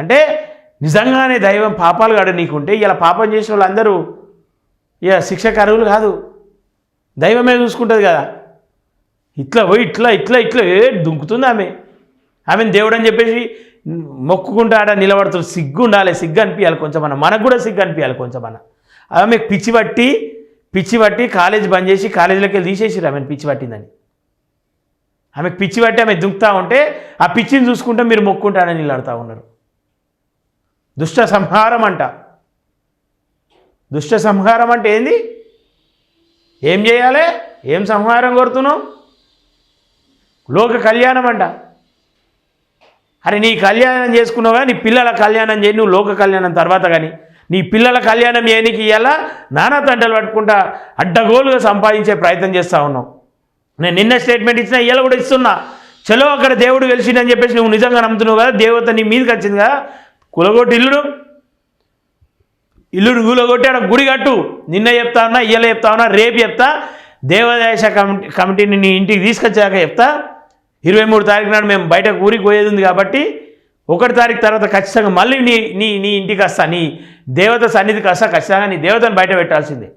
అంటే నిజంగానే దైవం పాపాలు కాడ నీకుంటే ఇలా పాపం చేసిన వాళ్ళందరూ ఇక శిక్షకు అర్హులు కాదు, దైవమే చూసుకుంటుంది కదా. ఇట్లా పోయి ఇట్లా ఇట్లా ఇట్లా దుంకుతుంది ఆమెను దేవుడు అని చెప్పేసి మొక్కుకుంటూ ఆడ నిలబడుతుంది. సిగ్గు ఉండాలి, సిగ్గు అనిపించాలి కొంచెం మనకు కూడా సిగ్గు అనిపించాలి కొంచెం ఆమె పిచ్చి పట్టి కాలేజ్ బంద్ చేసి కాలేజీలోకి వెళ్ళి తీసేసిరు ఆమెను పిచ్చి పట్టిందని. ఆమెకు పిచ్చి పట్టి ఆమె దుంకుతూ ఉంటే ఆ పిచ్చిని చూసుకుంటే మీరు మొక్కుంటాడని నిలబడతా ఉన్నారు. దుష్ట సంహారం అంట. దుష్ట సంహారం అంటే ఏంది? ఏం చేయాలి? ఏం సంహారం కోరుతున్నావు? లోక కళ్యాణం అంట. అరే నీ కళ్యాణం చేసుకున్నావుగా, నీ పిల్లల కళ్యాణం చేయి, నువ్వు లోక కళ్యాణం తర్వాత కానీ నీ పిల్లల కళ్యాణం చేయనికి ఇవ్వాలా నానా తంటలు పట్టుకుంటా అడ్డగోలుగా సంపాదించే ప్రయత్నం చేస్తూ ఉన్నావు. నేను నిన్న స్టేట్మెంట్ ఇచ్చినా ఇవాళ కూడా ఇస్తున్నా. చలో అక్కడ దేవుడు వెలిసిండని చెప్పేసి నువ్వు నిజంగా నమ్ముతున్నావు కదా, దేవత నీ మీదకి వచ్చింది కదా, కులగొట్టి ఇల్లుడు కూలగొట్టి ఆడ గుడి కట్టు. నిన్న చెప్తా ఉన్నా, ఇవాళ చెప్తా ఉన్నా, రేపు చెప్తా. దేవాదాయ కమిటీని నీ ఇంటికి తీసుకొచ్చాక చెప్తా. 23 తారీఖు నాడు మేము బయటకు ఊరికి పోయేది ఉంది కాబట్టి 1 తారీఖు తర్వాత ఖచ్చితంగా మళ్ళీ నీ ఇంటికి వస్తా, నీ దేవత సన్నిధికి వస్తా, ఖచ్చితంగా నీ దేవతను బయట పెట్టాల్సిందే.